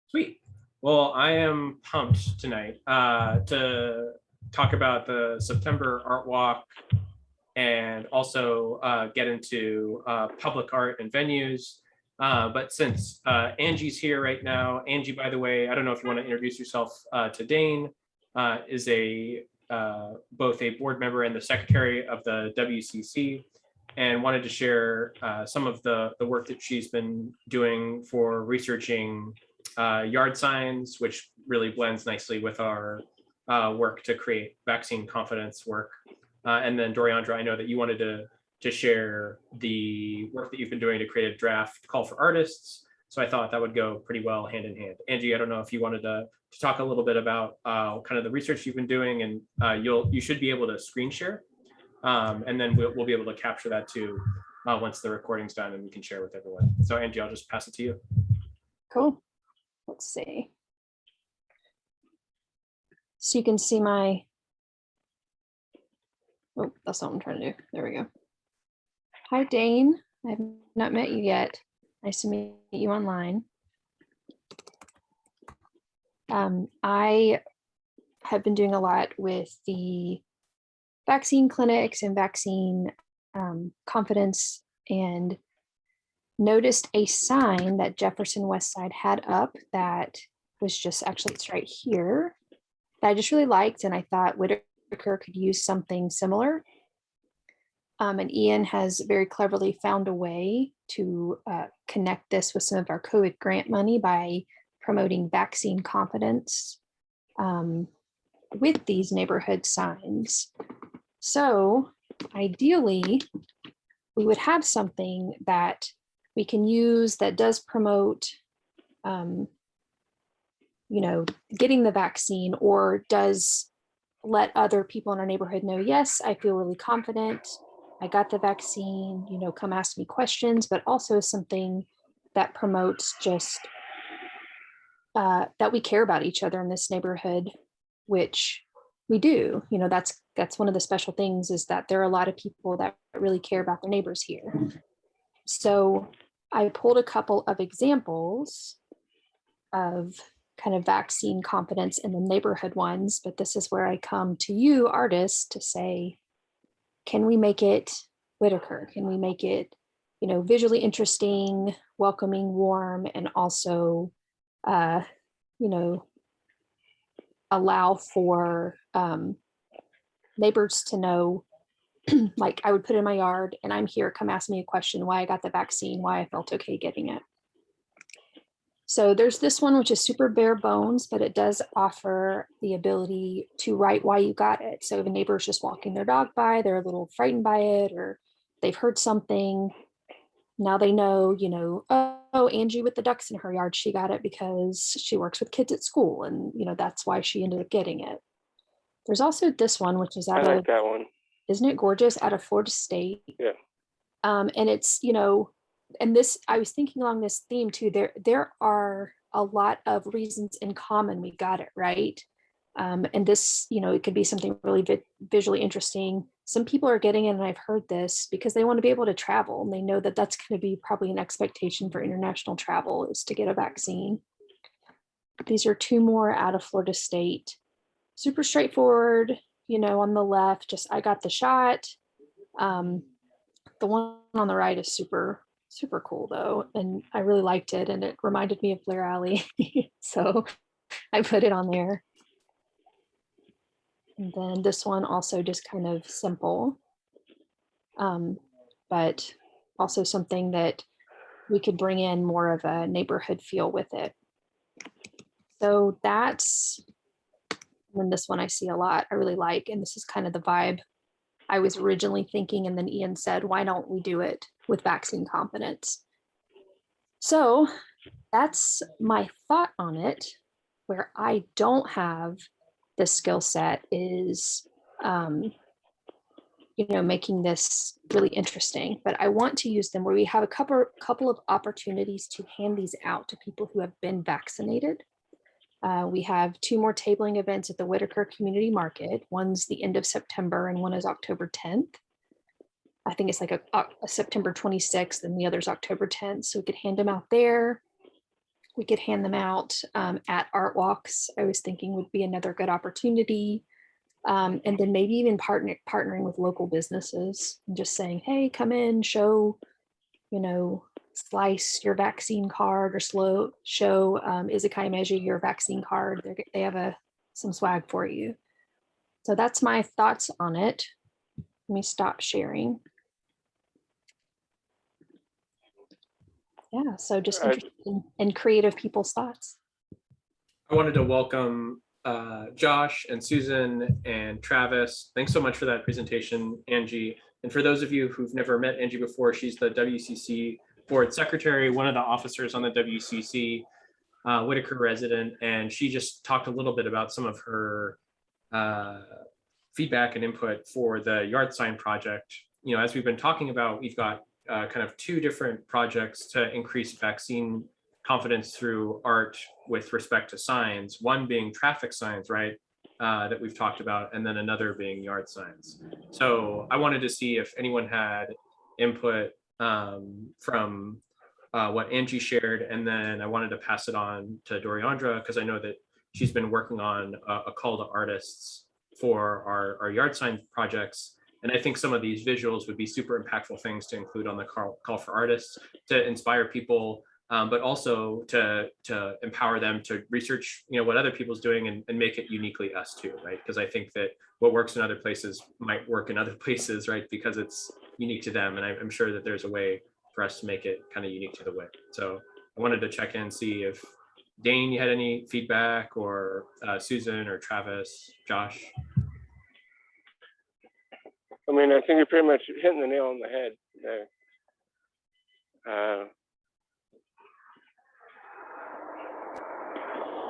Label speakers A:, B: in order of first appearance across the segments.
A: Sweet. Well, I am pumped tonight to talk about the September Art Walk and also get into public art and venues. But since Angie's here right now, Angie, by the way, I don't know if you want to introduce yourself to Dane, is a both a board member and the secretary of the WCC, and wanted to share some of the work that she's been doing for researching yard signs, which really blends nicely with our work to create vaccine confidence work. And then Doriandra, I know that you wanted to share the work that you've been doing to create a draft call for artists. So I thought that would go pretty well hand in hand. Angie, I don't know if you wanted to talk a little bit about kind of the research you've been doing, and you should be able to screen share. And then we'll be able to capture that too once the recording's done and we can share with everyone. So Angie, I'll just pass it to you.
B: Cool. Let's see. So you can see my, oh, that's not what I'm trying to do. There we go. Hi, Dane. I have not met you yet. Nice to meet you online. I have been doing a lot with the vaccine clinics and vaccine confidence, and noticed a sign that Jefferson Westside had up that was just, actually it's right here, that I just really liked, and I thought Whitaker could use something similar. And Ian has very cleverly found a way to connect this with some of our COVID grant money by promoting vaccine confidence with these neighborhood signs. So ideally, we would have something that we can use that does promote, getting the vaccine, or does let other people in our neighborhood know, yes, I feel really confident, I got the vaccine, come ask me questions, but also something that promotes just that we care about each other in this neighborhood, which we do. That's one of the special things, is that there are a lot of people that really care about their neighbors here. So I pulled a couple of examples of kind of vaccine confidence in the neighborhood ones, but this is where I come to you, artists, to say, can we make it Whitaker? Can we make it, visually interesting, welcoming, warm, and also, allow for neighbors to know, like I would put in my yard, and I'm here, come ask me a question, why I got the vaccine, why I felt okay getting it. So there's this one, which is super bare bones, but it does offer the ability to write why you got it. So if a neighbor is just walking their dog by, they're a little frightened by it, or they've heard something, now they know, oh, Angie with the ducks in her yard, she got it because she works with kids at school, and that's why she ended up getting it. There's also this one, which is
C: I like that one.
B: Isn't it gorgeous? Out of Florida State.
C: Yeah.
B: And it's, and this, I was thinking along this theme too, there are a lot of reasons in common we got it, right? And this, it could be something really visually interesting. Some people are getting it, and I've heard this, because they want to be able to travel, and they know that that's going to be probably an expectation for international travel, is to get a vaccine. These are two more out of Florida State. Super straightforward, on the left, just I got the shot. The one on the right is super cool though, and I really liked it, and it reminded me of Blair Alley. So I put it on there. And then this one also just kind of simple, but also something that we could bring in more of a neighborhood feel with it. So that's, and this one I see a lot, I really like, and this is kind of the vibe I was originally thinking, and then Ian said, why don't we do it with vaccine confidence? So that's my thought on it. Where I don't have the skill set is, making this really interesting, but I want to use them where we have a couple of opportunities to hand these out to people who have been vaccinated. We have two more tabling events at the Whitaker Community Market. One's the end of September, and one is October 10th. I think it's like a September 26th, and the other's October 10th. So we could hand them out there. we could hand them out at art walks. I was thinking would be another good opportunity. And then maybe even partnering with local businesses and just saying, hey, come in, show, slice your vaccine card, or show Izakai Meiji your vaccine card. They have some swag for you. So that's my thoughts on it. Let me stop sharing. Yeah, so just interested in creative people's thoughts.
A: I wanted to welcome Josh and Susan and Travis. Thanks so much for that presentation, Angie. And for those of you who've never met Angie before, she's the WCC board secretary, one of the officers on the WCC, Whitaker resident, and she just talked a little bit about some of her feedback and input for the yard sign project. As we've been talking about, we've got kind of two different projects to increase vaccine confidence through art with respect to signs, one being traffic signs, right, that we've talked about, and then another being yard signs. So I wanted to see if anyone had input from what Angie shared, and then I wanted to pass it on to Doriandra, because I know that she's been working on a call to artists for our yard sign projects. And I think some of these visuals would be super impactful things to include on the call for artists to inspire people, but also to empower them to research, what other people's doing and make it uniquely us too, right? Because I think that what works in other places might work in other places, right? Because it's unique to them. And I'm sure that there's a way for us to make it kind of unique to the way. So I wanted to check in and see if Dane, you had any feedback, or Susan or Travis, Josh?
C: I mean, I think you're pretty much hitting the nail on the head there.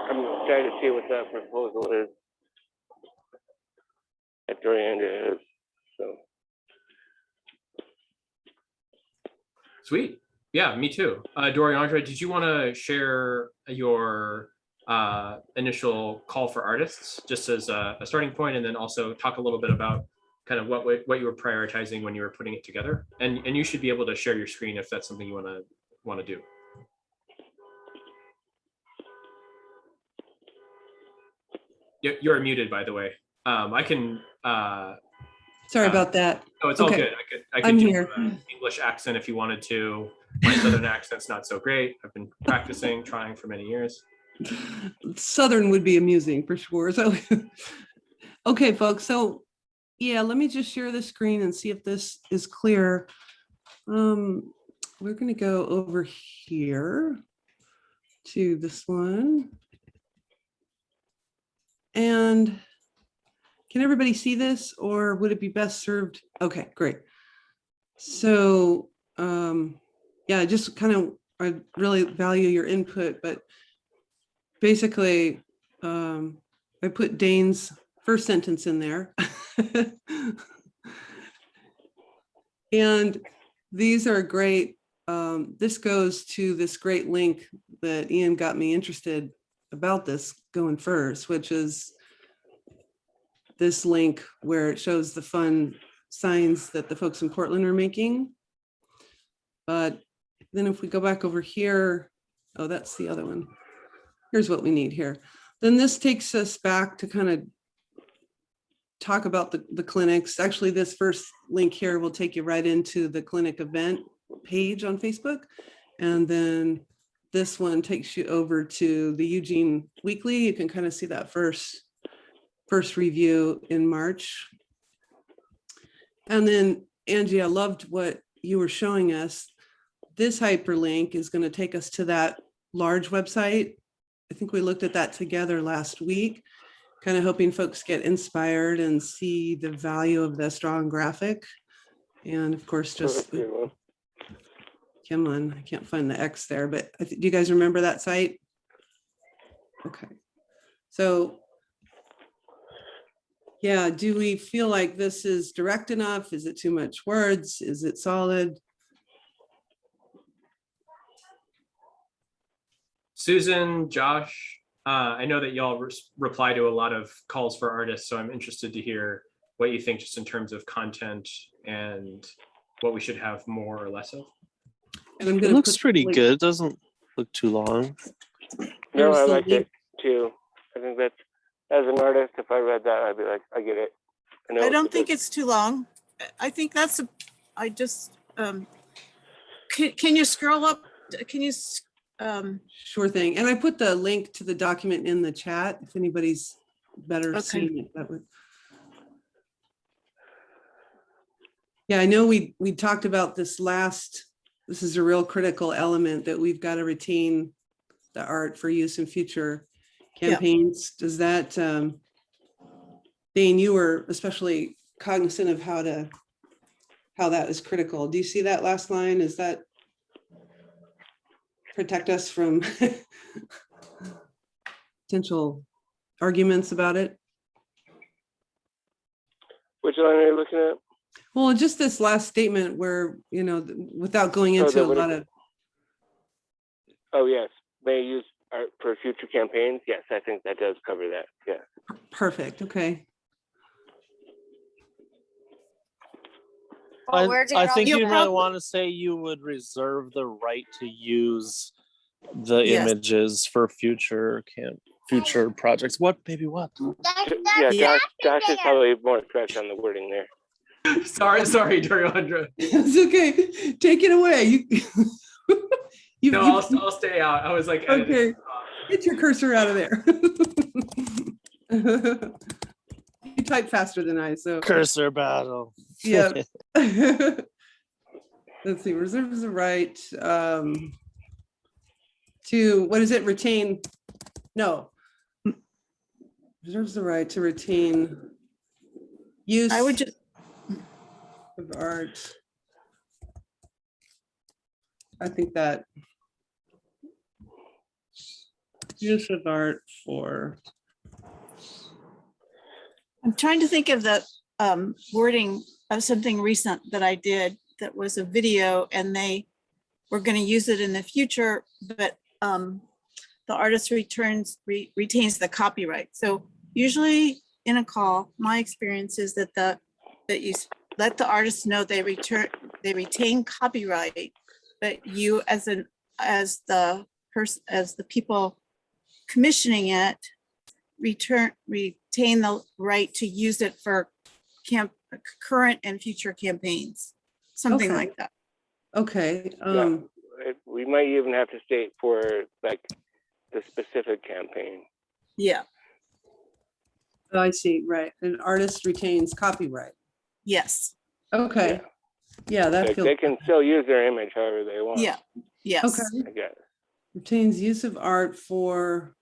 C: I'm excited to see what that proposal is. At Doriandra is. So.
A: Sweet. Yeah, me too. Doriandra, did you want to share your initial call for artists just as a starting point, and then also talk a little bit about kind of what you were prioritizing when you were putting it together? And you should be able to share your screen if that's something you want to do. You're muted, by the way. I can.
D: Sorry about that.
A: Oh, it's all good. I could
D: I'm
A: do
D: here.
A: an English accent if you wanted to. My Southern accent's not so great. I've been practicing, trying for many years.
D: Southern would be amusing for sure. So, okay, folks. So, yeah, let me just share the screen and see if this is clear. We're going to go over here to this one. And can everybody see this, or would it be best served? Okay, great. So, yeah, just kind of, I really value your input, but basically, I put Dane's first sentence in there. And these are great. This goes to this great link that Ian got me interested about this going first, which is this link where it shows the fun signs that the folks in Portland are making. But then if we go back over here, oh, that's the other one. Here's what we need here. Then this takes us back to kind of talk about the clinics. Actually, this first link here will take you right into the clinic event page on Facebook. And then this one takes you over to the Eugene Weekly. You can kind of see that first review in March. And then Angie, I loved what you were showing us. This hyperlink is going to take us to that large website. I think we looked at that together last week, kind of hoping folks get inspired and see the value of the strong graphic. And of course, just come on, I can't find the X there, but do you guys remember that site? Okay. So yeah, do we feel like this is direct enough? Is it too much words? Is it solid?
A: Susan, Josh, I know that y'all reply to a lot of calls for artists, so I'm interested to hear what you think just in terms of content and what we should have more or less of.
D: And I'm
E: It
D: gonna
E: looks
D: put
E: pretty good. It doesn't look too long.
C: No,
D: Here's
C: I
D: the
C: liked
D: link.
C: it too. I think that's, as an artist, if I read that, I'd be like, I get it. know
E: I
C: it's a
E: don't think
C: bit-
E: it's too long. I think that's a, I just, can you scroll up? Can you,
D: Sure thing. And I put the link to the document in the chat if anybody's better
E: Okay.
D: seeing it. That would. Yeah, I know we talked about this this is a real critical element that we've got to retain the art for use in future campaigns. Does that, Dane, you were especially cognizant of how that is critical. Do you see that last line? Is that protect us from potential arguments about it?
C: Which line are you looking at?
D: Well, just this last statement where, without going
C: Oh,
D: into
C: that
D: a lot of,
C: Oh, yes. May use art for future campaigns. Yes, I think that does cover that. Yeah.
D: perfect, okay.
F: I think
E: You
F: you might
E: prob-
F: want to say you would reserve the right to use the
E: Yes.
F: images for future projects. What, baby, what?
C: Yeah,
E: Yeah.
C: Josh is probably more correct on the wording there.
A: Sorry, Dariandra.
D: It's okay, take it away.
A: No, I'll stay out. I was like, editing.
D: Okay, get your cursor out of there. You type faster than I, so.
F: Cursor battle.
D: Yeah. Let's see, reserves the right to, what is it, retain? No. Reserves the right to retain use
E: I would just,
D: of art. I think that use of art for,
E: I'm trying to think of the wording of something recent that I did that was a video and they were going to use it in the future, but the artist retains the copyright. So usually in a call, my experience is that you let the artist know they retain copyright, but you as the people commissioning it retain the right to use it for current and future campaigns, something
D: Okay.
E: like that.
D: okay.
C: We might even have to state for like the specific campaign.
E: Yeah.
D: I see, right. An artist retains copyright.
E: Yes.
D: Okay. Yeah, that
C: Like
D: feels.
C: they can still use their image however they want.
E: Yeah. Yes.
D: Okay.
C: I guess.
D: Retains use of art for,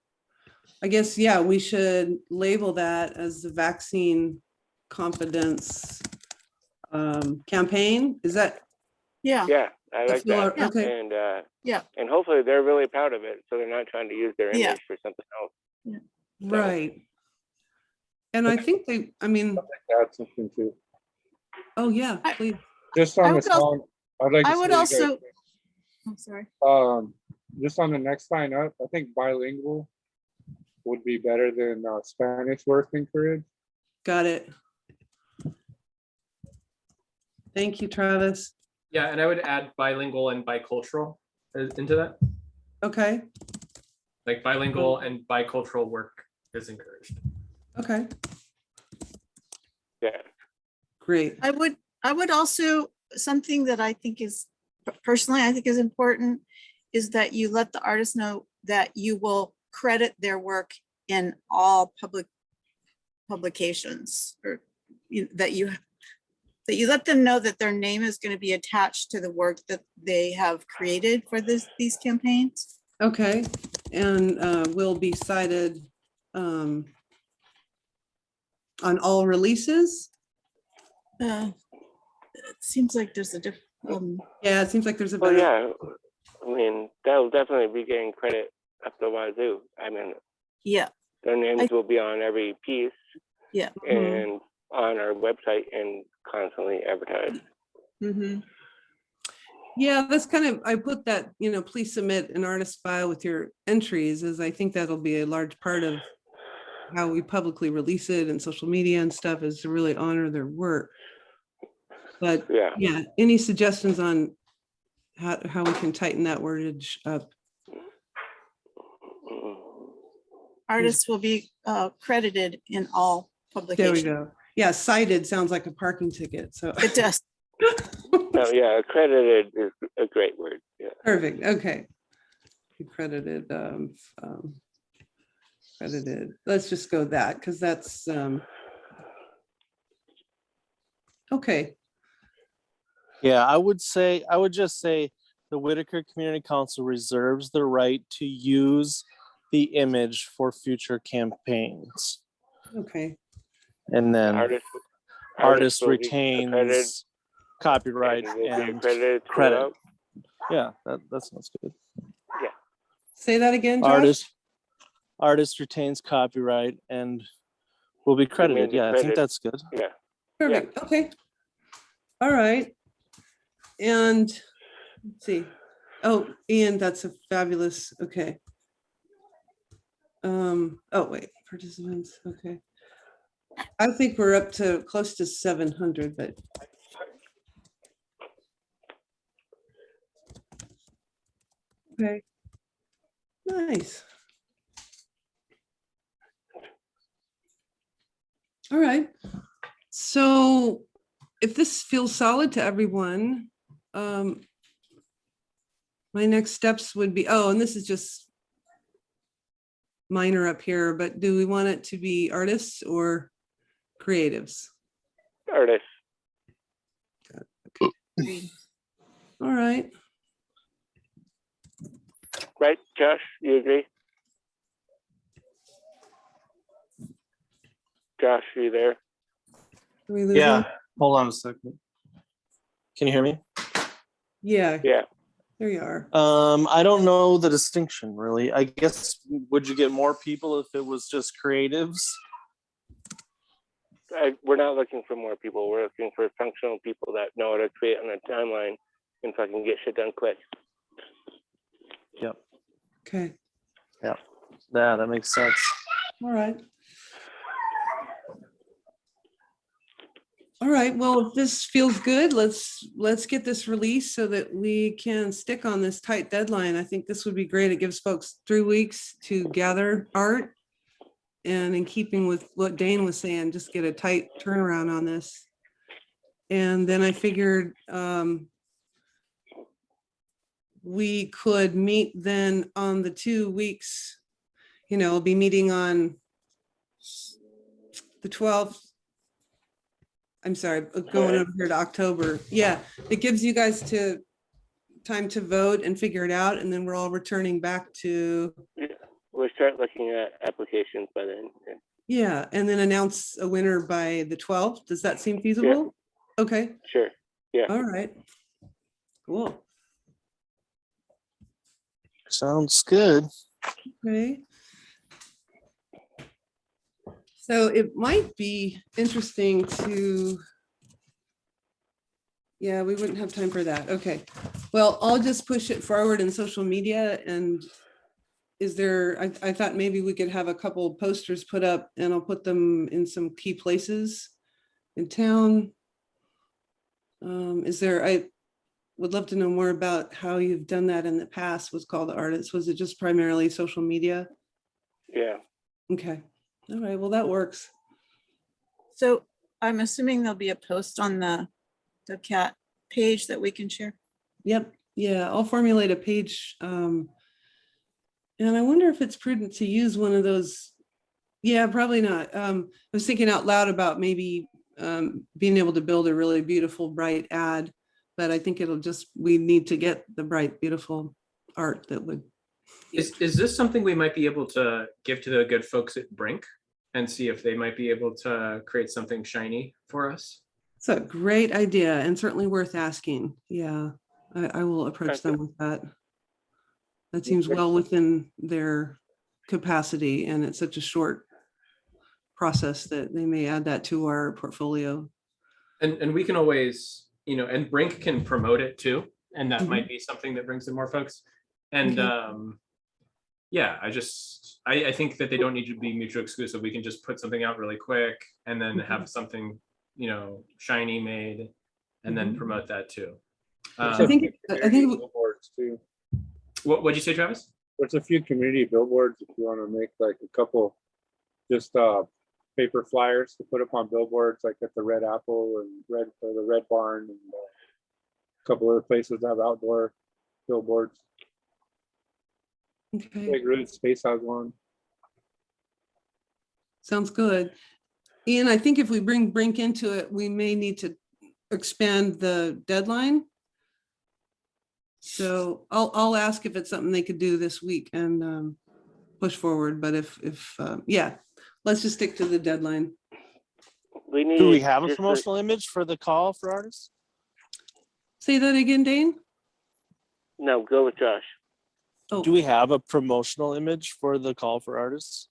D: I guess, yeah, we should label that as the vaccine confidence campaign. Is that?
E: Yeah.
C: Yeah, I like
D: feel
C: that.
E: Yeah.
D: Okay,
C: And
E: Yeah.
C: and hopefully they're really proud of it, so they're not trying to use their image
E: Yeah.
C: for something else.
D: right. And I think
G: Add something too.
D: oh yeah,
E: I-
D: please.
G: Just
E: I
G: on the
E: would also-
G: song, I'd like to
E: I would
G: say, you
E: also, I'm sorry.
G: guys, just on the next line up, I think bilingual would be better than Spanish work encouraged.
D: Got it. Thank you, Travis.
A: Yeah, and I would add bilingual and bicultural into that.
D: Okay,
A: Like bilingual and bicultural work is encouraged.
D: okay,
C: Yeah.
D: great.
E: I would also, something that I think is, personally, I think is important, is that you let the artist know that you will credit their work in all public publications, or that you let them know that their name is going to be attached to the work that they have created for these campaigns.
D: Okay, and will be cited on all releases?
E: It seems like there's a different,
D: Yeah, it seems like there's a
C: Well,
D: better.
C: yeah. I mean, that'll definitely be getting credit up the wazoo. I mean,
E: yeah,
C: their names will be on every piece
E: yeah.
C: and on our website and constantly advertised.
E: Mm-hmm.
D: Yeah, that's kind of, I put that, please submit an artist file with your entries, as I think that'll be a large part of how we publicly release it and social media and stuff, is to really honor their work. But
C: Yeah.
D: any suggestions on how we can tighten that wordage up?
C: Mm.
E: Artists will be credited in all
D: There we
E: publications.
D: go. Yeah, cited sounds like a parking ticket, so.
E: It does.
C: No, yeah, accredited is a great word. Yeah.
D: Perfect, okay. Credited, credited, let's just go that, because that's, okay,
F: Yeah, I would just say the Whitaker Community Council reserves the right to use the image for future campaigns.
D: okay,
F: And then artist
C: will be accredited
F: retains copyright
C: and will be
F: and
C: accredited
F: credit.
C: throughout.
F: Yeah, that sounds good.
D: say that again, Josh?
F: Artist retains copyright and will be credited.
C: the
F: Yeah, I think
C: credit-
F: that's good.
C: Yeah.
D: Perfect, okay. All right. And, let's see, oh, Ian, that's a fabulous, okay. Oh, wait, participants, okay. I think we're up to close to 700, but. Okay. Nice. All right. So if this feels solid to everyone, my next steps would be, oh, and this is just minor up here, but do we want it to be artists or creatives?
C: Artists.
D: All right.
C: Right, Josh, you agree? Josh, are you there?
D: Are we losing?
F: Yeah, hold on a second. Can you hear me?
D: Yeah,
C: Yeah.
D: there you are.
F: I don't know the distinction really. I guess would you get more people if it was just creatives?
C: We're not looking for more people. We're looking for functional people that know how to create on a timeline and fucking get shit done quick.
F: Yep.
D: Okay,
F: Yeah, that makes sense.
D: all right. All right, well, if this feels good, let's get this released so that we can stick on this tight deadline. I think this would be great. It gives folks 3 weeks to gather art. And in keeping with what Dane was saying, just get a tight turnaround on this. And then I figured we could meet then on the 2 weeks, we'll be meeting on the 12th. I'm sorry, going over here to October. Yeah, it gives you guys time to vote and figure it out. And then we're all returning back to.
C: We'll start looking at applications by then.
D: Yeah, and then announce a winner by the 12th. Does that seem feasible? Okay,
C: Sure. Yeah.
D: all right. Cool.
F: Sounds good.
D: Okay. So it might be interesting to, yeah, we wouldn't have time for that. Okay. Well, I'll just push it forward in social media. And is there, I thought maybe we could have a couple of posters put up and I'll put them in some key places in town. I would love to know more about how you've done that in the past with Call the Artists. Was it just primarily social media?
C: Yeah.
D: Okay. All right. Well, that works.
E: So I'm assuming there'll be a post on the WCAT page that we can share.
D: Yep. Yeah. I'll formulate a page. And I wonder if it's prudent to use one of those. Yeah, probably not. I was thinking out loud about maybe being able to build a really beautiful, bright ad, but I think we need to get the bright, beautiful art that would.
A: Is this something we might be able to give to the good folks at Brink and see if they might be able to create something shiny for us?
D: It's a great idea and certainly worth asking. Yeah, I will approach them with that. That seems well within their capacity, and it's such a short process that they may add that to our portfolio.
A: And we can always, and Brink can promote it too. And that
D: Mhm.
A: might be something that brings in more folks. And
D: Okay.
A: yeah, I think that they don't need to be mutually exclusive. We can just put something out really quick and then have something, shiny made and then promote that too.
D: I think
G: Billboards too.
A: What'd you say, Travis?
G: There's a few community billboards if you want to make like a couple, just paper flyers to put up on billboards, like at the Red Apple and the Red Barn, and a couple other places that have outdoor billboards.
D: Okay,
G: Big Red Space has one.
D: sounds good. Ian, I think if we bring Brink into it, we may need to expand the deadline. So I'll ask if it's something they could do this week and push forward. But if yeah, let's just stick to the deadline.
C: We need.
F: Do we have a
C: just
F: promotional image for the call for artists?
D: Say that again, Dane.
C: No, go with Josh.
D: Oh,
F: Do we have a promotional image for the call for artists?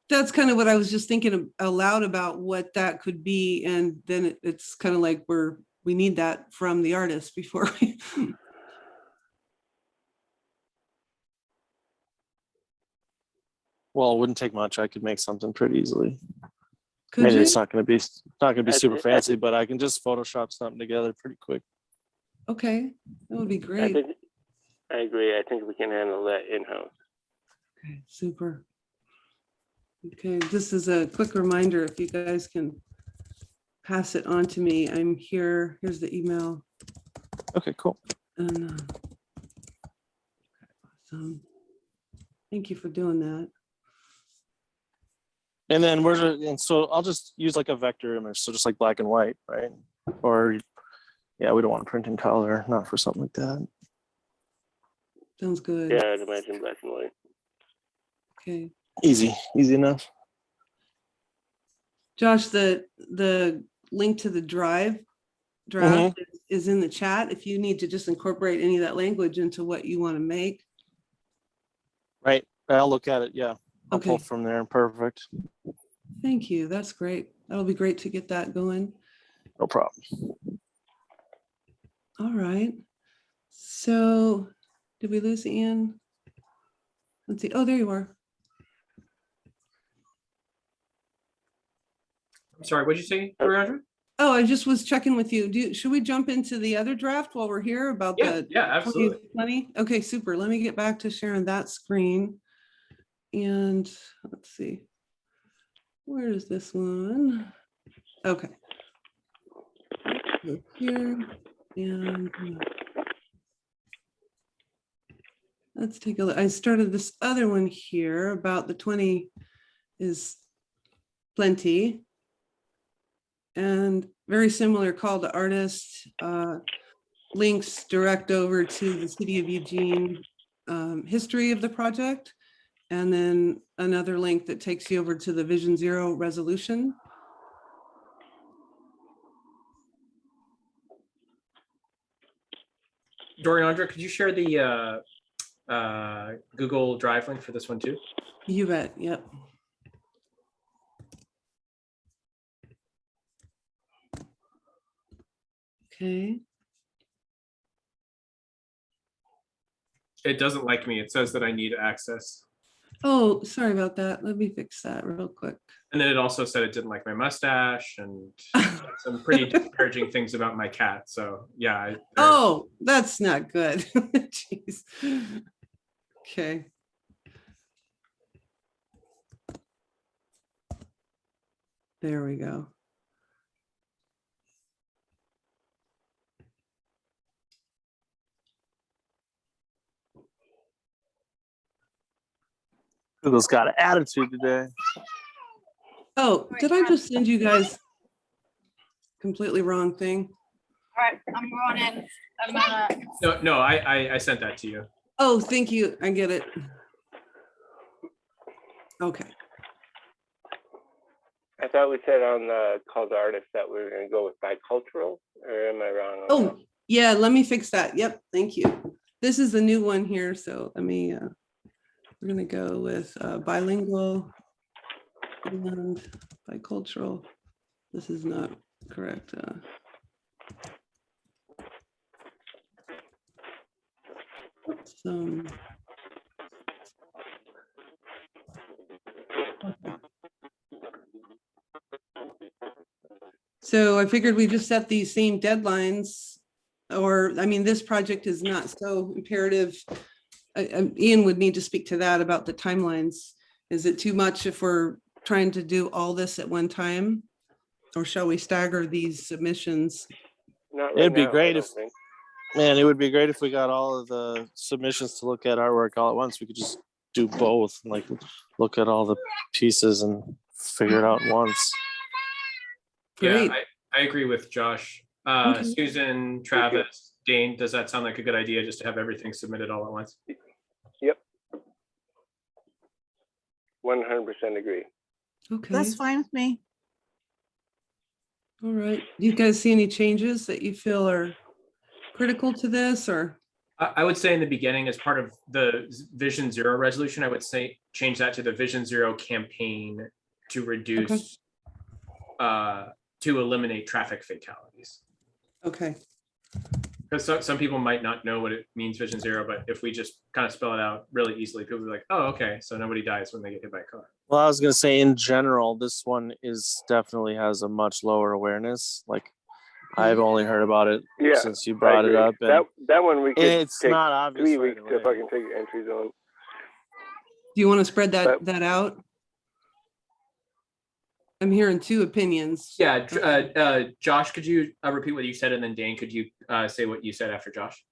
D: that's kind of what I was just thinking aloud about what that could be. And then it's kind of like we need that from the artist before we.
F: Well, it wouldn't take much. I could make something pretty easily.
D: Could
F: Maybe
D: you?
F: it's not going to be super
C: I-
F: fancy, but I can just Photoshop something together pretty quick.
D: Okay, that would be
C: I
D: great.
C: think. I agree. I think we can handle that in-house.
D: Okay, super. Okay, this is a quick reminder, if you guys can pass it on to me. I'm here. Here's the email.
F: Okay, cool.
D: And awesome. Thank you for doing that.
F: And then so I'll just use like a vector image, so just like black and white, right? Or yeah, we don't want to print in color, not for something like that.
D: Sounds good.
C: Yeah, I'd imagine black and white.
D: Okay.
F: Easy enough.
D: Josh, the link to the draft is in the chat. If you need to just incorporate any of that language into what you want to make.
F: Right. I'll look at it. Yeah. I'll pull
D: Okay.
F: from there. Perfect.
D: Thank you. That's great. That'll be great to get that going.
F: No problem.
D: All right. So did we lose Ian? Let's see. Oh, there you are.
A: I'm sorry, what'd you say, Roger?
D: Oh, I just was checking with you. Should we jump into the other draft while we're here about
A: Yeah,
D: the
A: yeah, absolutely.
D: 2020? Okay, super. Let me get back to sharing that screen. And let's see. Where is this one? Okay. Look here. And let's take a look. I started this other one here about the 20 is plenty. And very similar call to artists, links direct over to the City of Eugene history of the project. And then another link that takes you over to the Vision Zero resolution.
A: Doriandra, could you share the Google Drive link for this one too?
D: You bet, yep. Okay.
A: It doesn't like me. It says that I need access.
D: Oh, sorry about that. Let me fix that real quick.
A: And then it also said it didn't like my mustache and some pretty disparaging things about my cat. So yeah.
D: Oh, that's not good. Jeez. Okay. There we go.
F: Google's got an attitude today.
D: Oh, did I just send you guys completely wrong thing?
E: All right, I'm going in. I'm gonna.
A: No, I sent that to you.
D: Oh, thank you. I get it. Okay.
C: I thought we said on the call to artists that we were going to go with bicultural, or am I wrong on
D: Oh,
C: that?
D: yeah, let me fix that. Yep, thank you. This is the new one here, so let me, we're gonna go with bilingual and bicultural. This is not correct. Some. So I figured we just set these same deadlines, or, I mean, this project is not so imperative Ian would need to speak to that about the timelines. Is it too much if we're trying to do all this at one time? Or shall we stagger these submissions?
C: Not right
F: It'd be
C: now,
F: great
C: I don't
F: if-
C: think.
F: Man, it would be great if we got all of the submissions to look at artwork all at once. We could just do both, like look at all the pieces and figure it out once.
D: Great.
A: Yeah, I agree with Josh.
D: Okay.
A: Susan, Travis, Dane, does that sound like a good idea just to have everything submitted all at once?
C: 100% agree.
D: Okay.
E: That's fine with me.
D: All right. Do you guys see any changes that you feel are critical to this, or?
A: I would say in the beginning, as part of the Vision Zero resolution, I would say change that to the Vision Zero campaign to reduce, to eliminate traffic fatalities.
D: Okay.
A: Because some people might not know what it means, Vision Zero, but if we just kind of spell it out really easily, people will be like, oh, okay, so nobody dies when they get hit by a car.
F: Well, I was gonna say in general, this one is definitely has a much lower awareness. Like I've only heard about it
C: Yeah,
F: since you brought it
C: I
F: up,
C: agree.
F: and
C: that one we could
F: it's
C: take
F: not obvious
C: 3
F: right
C: weeks
F: away.
C: to fucking take entries on.
D: Do you want to spread
C: But-
D: that out? I'm hearing two opinions.
A: Yeah, Josh, could you repeat what you said, and then Dane, could you say what you said after Josh?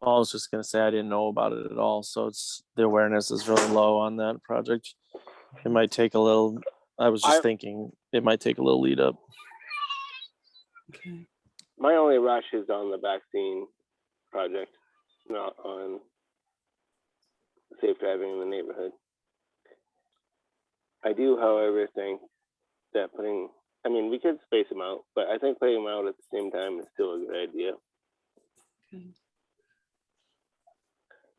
F: I was just gonna say I didn't know about it at all, so it's the awareness is really low on that project. It might take a little. I was just thinking it might take a little lead up.
D: Okay.
C: My only rush is on the vaccine project, not on safe driving in the neighborhood. I do, however, think that we could space them out, but I think putting them out at the same time is still a good idea.
D: Okay.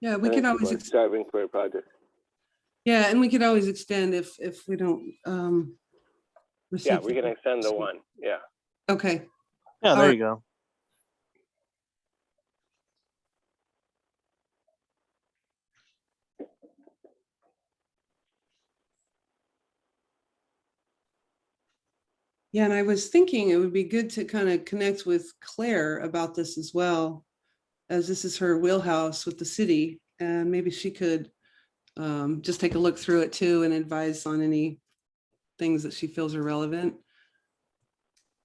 D: Yeah, we
C: I
D: can
C: think
D: always,
C: people are starving for a project.
D: yeah, and we could always extend if we don't receive.
C: Yeah, we can extend the one. Yeah.
D: Okay.
F: Yeah,
D: All
F: there
D: right.
F: you go.
D: Yeah, and I was thinking it would be good to kind of connect with Claire about this as well, as this is her wheelhouse with the city, and maybe she could just take a look through it too and advise on any things that she feels are relevant.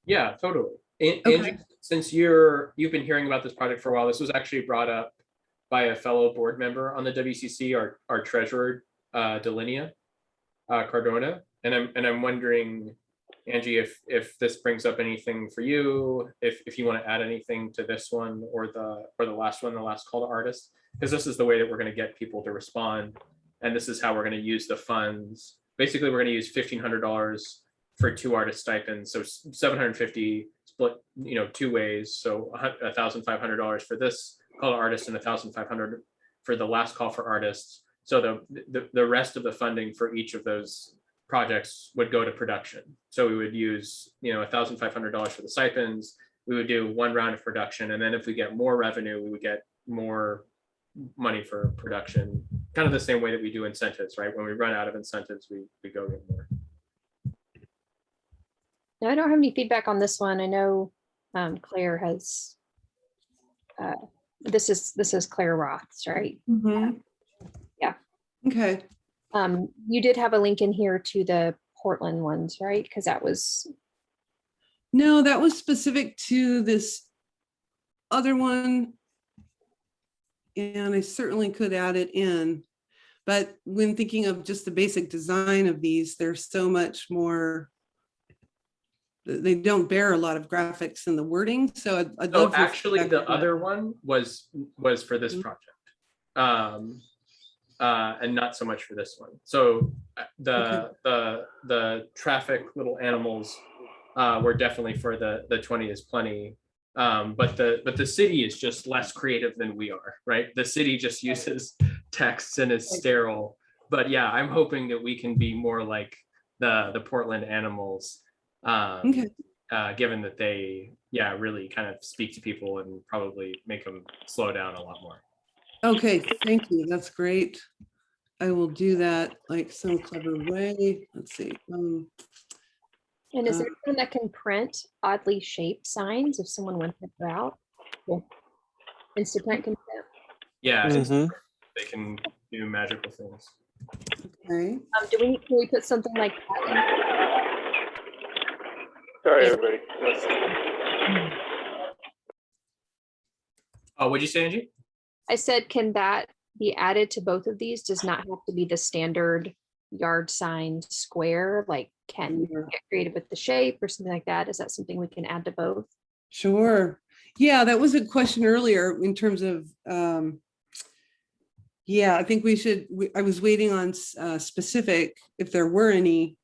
A: Yeah, totally. And
D: Okay.
A: Angie, since you've been hearing about this project for a while, this was actually brought up by a fellow board member on the WCC, our treasurer, Delinea Cardona, and I'm wondering, Angie, if this brings up anything for you, if you want to add anything to this one or the last one, the last call to artists, because this is the way that we're going to get people to respond, and this is how we're going to use the funds. Basically, we're going to use $1,500 for 2 artist stipends, so 750 split, two ways, so $1,500 for this call to artists and $1,500 for the last call for artists. So the rest of the funding for each of those projects would go to production. So we would use, $1,500 for the stipends. We would do 1 round of production, and then if we get more revenue, we would get more money for production. Kind of the same way that we do incentives, right? When we run out of incentives, we go get more.
B: Now, I don't have any feedback on this one. I know Claire has, this is Claire Roth's, right?
D: Mhm.
B: Yeah.
D: Okay.
B: You did have a link in here to the Portland ones, right? Because that was,
D: No, that was specific to this other one. And I certainly could add it in. But when thinking of just the basic design of these, there's so much more. They don't bear a lot of graphics in the wording. So I'd
A: So
D: love your
A: actually,
D: feedback
A: the
D: on that.
A: other one was for this
D: Mhm.
A: project, and not so much for this one. So the traffic little animals were definitely for the 20 is plenty. But the city is just less creative than we are, right? The city just uses text and is sterile. But yeah, I'm hoping that we can be more like the Portland animals.
D: Okay.
A: Given that they, really kind of speak to people and probably make them slow down a lot more.
D: Okay, thank you. That's great. I will do that like some clever way. Let's see.
B: and is there anyone that can print oddly shaped signs if someone wants to go out? Yeah. Instaprint can do that.
A: Yeah,
F: Mhm.
A: they can do magical things.
D: Okay.
B: Can we put something like that?
C: Sorry,
B: Yeah.
C: everybody.
A: Oh, what'd you say, Angie?
B: I said, can that be added to both of these? Does not have to be the standard yard sign square. Like, can you
D: Sure.
B: get creative with the shape or something like that? Is that something we can add to both?
D: Sure. Yeah, that was a question earlier in terms of, yeah, I think we should, I was waiting on specific, if there were any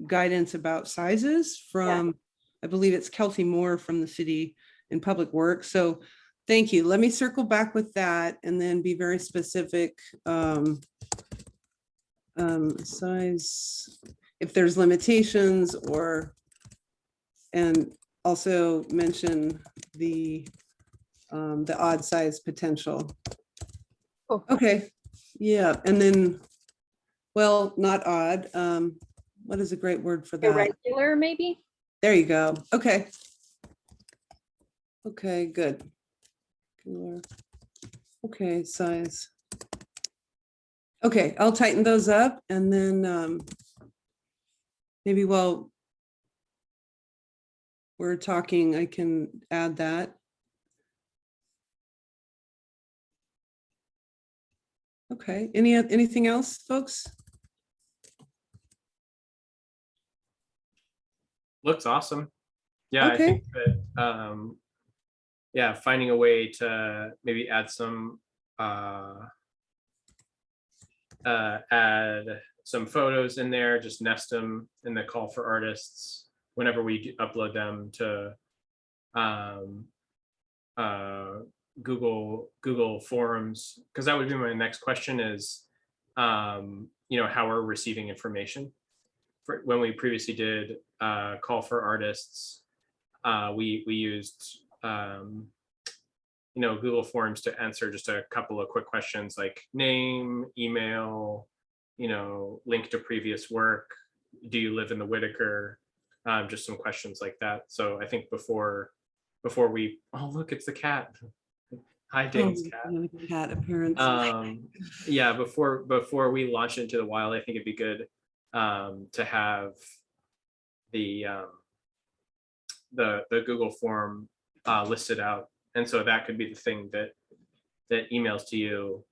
D: guidance about sizes from, I believe it's Kelsey Moore from the city in Public Works. So thank you. Let me circle back with that and then be very specific. Size, if there's limitations or, and also mention the odd size potential.
B: Oh.
D: Okay, yeah, and then, well, not odd. What is a great word for that?
B: Irregular, maybe?
D: There you go. Okay. Okay, good. Okay, size. Okay, I'll tighten those up and then maybe while we're talking, I can add that. Okay, anything else, folks?
A: Looks awesome. Yeah, I
D: Okay.
A: think that yeah, finding a way to maybe add some add some photos in there, just nest them in the call for artists whenever we upload them to Google Forums, because that would be my next question is, you know, how we're receiving information. For when we previously did call for artists, we used you know, Google Forms to answer just a couple of quick questions like name, email, you know, link to previous work. Do you live in the Whitaker? Just some questions like that. So I think before we, oh look, it's the cat. Hi, Dane's cat.
D: Cat appearance.
A: Yeah, before we launch into the wild, I think it'd be good to have the Google form listed out, and so that could be the thing that emails to you,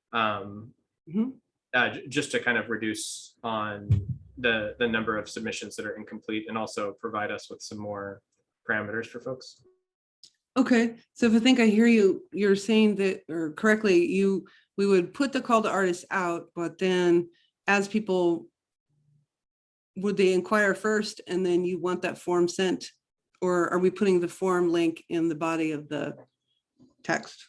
A: just to kind of reduce on the number of submissions that are incomplete, and also provide us with some more parameters for folks.
D: Okay, so if I think I hear you, you're saying that, or correctly, we would put the call to artists out, but then as people, would they inquire first and then you want that form sent? Or are we putting the form link in the body of the text?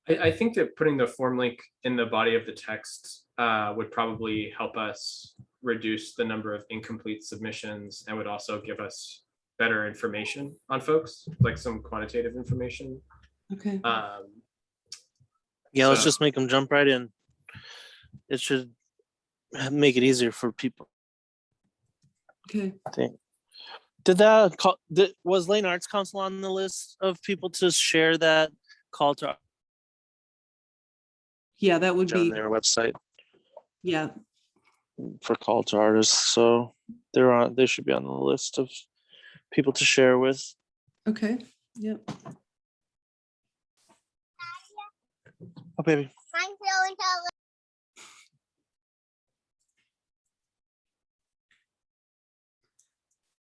A: I think that putting the form link in the body of the text would probably help us reduce the number of incomplete submissions, and would also give us better information on folks, like some quantitative information.
D: Okay.
F: Yeah, let's
A: So-
F: just make them jump right in. It should make it easier for people.
D: Okay.
F: I think. Did that call? Was Lane Arts Council on the list of people to share that call to
D: Yeah, that would
F: on
D: be,
F: their website
D: yeah,
F: for call to artists? So they're on. They should be on the list of people to share with.
D: okay, yeah.
F: Oh, baby.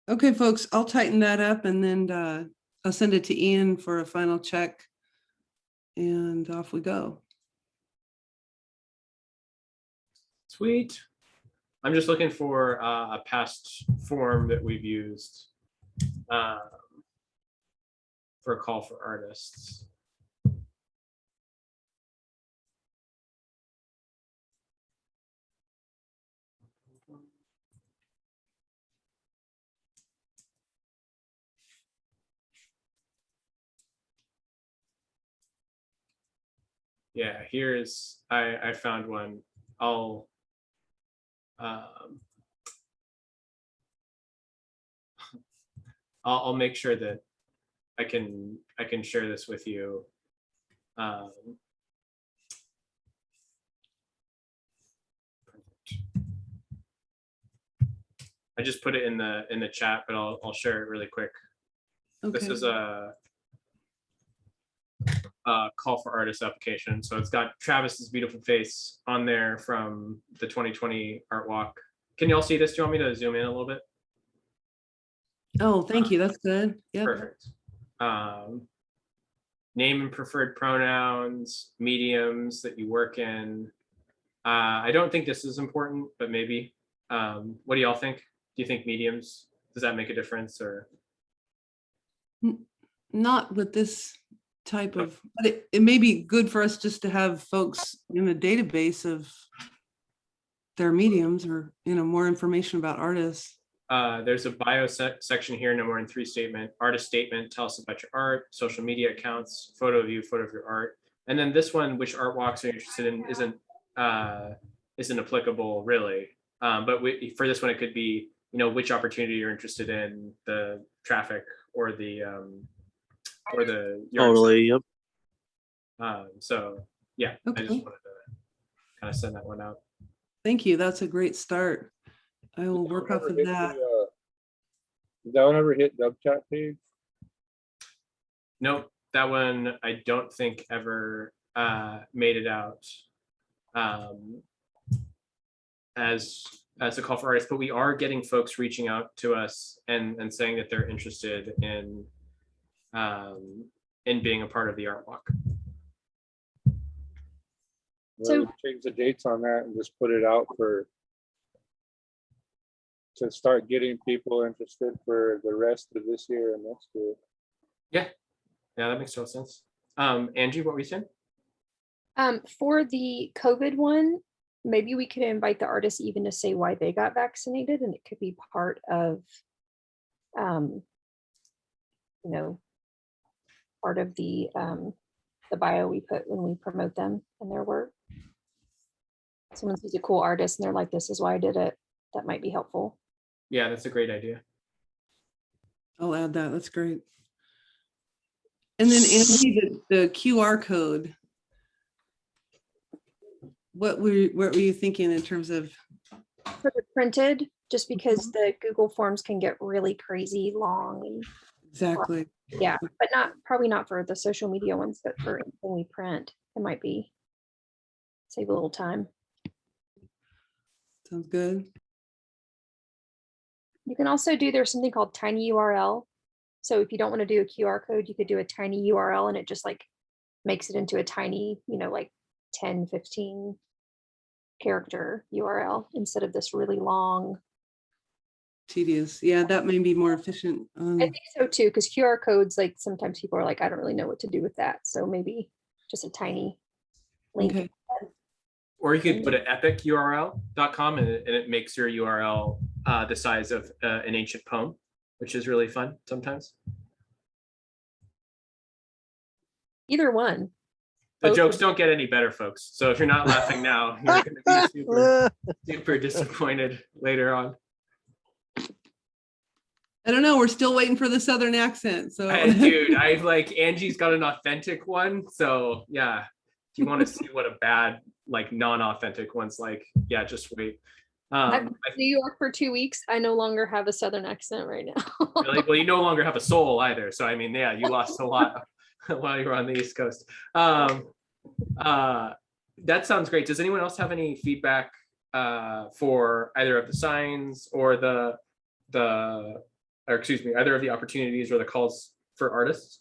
D: Okay, folks, I'll tighten that up and then I'll send it to Ian for a final check. And off we go.
A: Sweet. I'm just looking for a past form that we've used for a call for artists. Yeah, here's, I found one. I'll I'll make sure that I can share this with you. I just put it in the chat, but I'll share it really quick. This
D: Okay.
A: is a call for artist application. So it's got Travis's beautiful face on there from the 2020 art walk. Can you all see this? Do you want me to zoom in a little bit?
D: Oh, thank you. That's good. Yeah.
A: Perfect. Name and preferred pronouns, mediums that you work in. I don't think this is important, but maybe. What do y'all think? Do you think mediums? Does that make a difference, or?
D: Not with this type of, but it may be good for us just to have folks in a database of their mediums, or, you know, more information about artists.
A: There's a bio section here, no more than 3 statement, artist statement, tell us about your art, social media accounts, photo of you, photo of your art. And then this one, which art walks are you interested in, isn't applicable really. But for this one, it could be, you know, which opportunity you're interested in, the traffic or the yard
F: Totally. Yep.
A: sale. So yeah, I just
D: Okay.
A: wanted to kind of send that one out.
D: Thank you. That's a great start. I will work off of that.
G: Did that one ever hit WCAT page?
A: Nope, that one I don't think ever made it out as a call for artists, but we are getting folks reaching out to us and saying that they're interested in being a part of the art walk.
B: So-
G: Well, change the dates on that and just put it out to start getting people interested for the rest of this year and next year.
A: Yeah, that makes total sense. Angie, what were you saying?
B: For the COVID one, maybe we could invite the artists even to say why they got vaccinated, and it could be part of, you know, part of the bio we put when we promote them and their work. Someone sees a cool artist and they're like, this is why I did it. That might be helpful.
A: Yeah, that's a great idea.
D: I'll add that. That's great. And then Andy, the QR code. What were you thinking in terms of?
B: For the printed, just because the Google Forms can get really crazy long. And,
D: Exactly.
B: yeah, but probably not for the social media ones, but for when we print, it might be save a little time.
D: Sounds good.
B: You can also there's something called tiny URL. So if you don't want to do a QR code, you could do a tiny URL and it just like makes it into a tiny, you know, like 10, 15 character URL instead of this really long.
D: Tedious. Yeah, that may be more efficient.
B: I think so too, because QR codes, like sometimes people are like, I don't really know what to do with that. So maybe just a tiny link.
D: Okay.
A: Or you could put an epicurl.com and it makes your URL the size of an ancient poem, which is really fun sometimes.
B: Either one.
A: The
B: Both
A: jokes
B: would-
A: don't get any better, folks. So if you're not laughing now, you're going to be super disappointed later on.
D: I don't know. We're still waiting for the Southern accent. So
A: Dude, I've like Angie's got an authentic one. So yeah, if you want to see what a bad, like non-authentic one's like, yeah, just wait.
B: I've been in New York for 2 weeks. I no longer have a Southern accent right now.
A: Really? Well, you no longer have a soul either. So I mean, yeah, you lost a lot while you were on the East Coast. That sounds great. Does anyone else have any feedback for either of the signs or or excuse me, either of the opportunities or the calls for artists?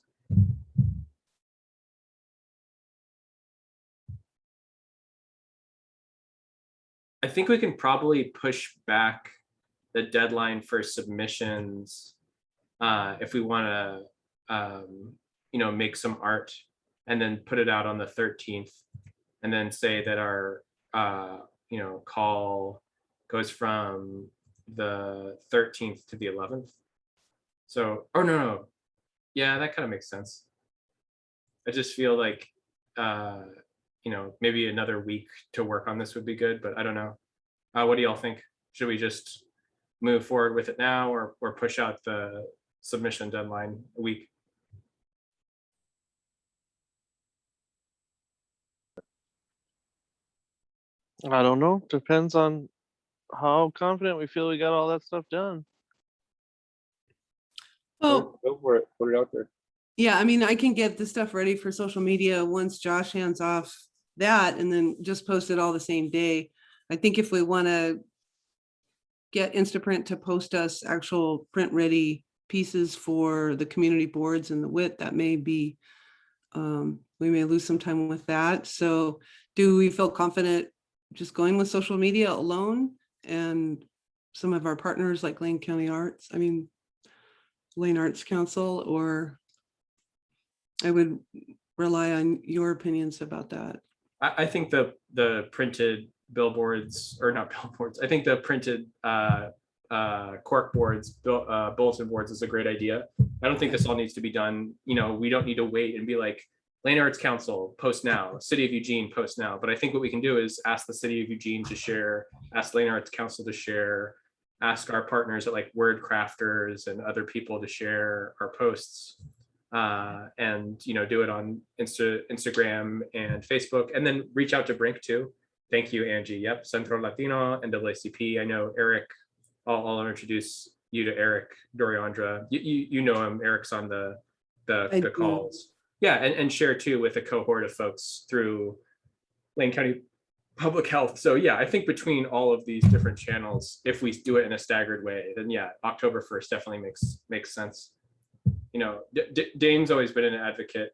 A: I think we can probably push back the deadline for submissions if we want to, you know, make some art and then put it out on the 13th, and then say that our, you know, call goes from the 13th to the 11th. So, oh no, yeah, that kind of makes sense. I just feel like, you know, maybe another week to work on this would be good, but I don't know. What do y'all think? Should we just move forward with it now or push out the submission deadline a week?
F: I don't know. Depends on how confident we feel we got all that stuff done.
D: Oh,
G: Go for it, put it out there.
D: yeah, I mean, I can get the stuff ready for social media once Josh hands off that and then just post it all the same day. I think if we want to get Instaprint to post us actual print ready pieces for the community boards and the WIT, that may be, we may lose some time with that. So do we feel confident just going with social media alone and some of our partners like Lane County Arts, Lane Arts Council, or I would rely on your opinions about that.
A: I think the printed billboards, or not billboards, I think the printed cork boards, bulletin boards is a great idea. I don't think this all needs to be done. We don't need to wait and be like, Lane Arts Council, post now, City of Eugene, post now. But I think what we can do is ask the City of Eugene to share, ask Lane Arts Council to share, ask our partners at like Word Crafters and other people to share our posts. And do it on Instagram and Facebook, and then reach out to Brink too. Thank you, Angie. Yep, Centro Latino and WCAT. I know Eric. I'll introduce you to Eric Doriandra. You know him. Eric's on the calls. Yeah, and share too with a cohort of folks through Lane County Public Health. So yeah, I think between all of these different channels, if we do it in a staggered way, then yeah, October 1st definitely makes sense. Dane's always been an advocate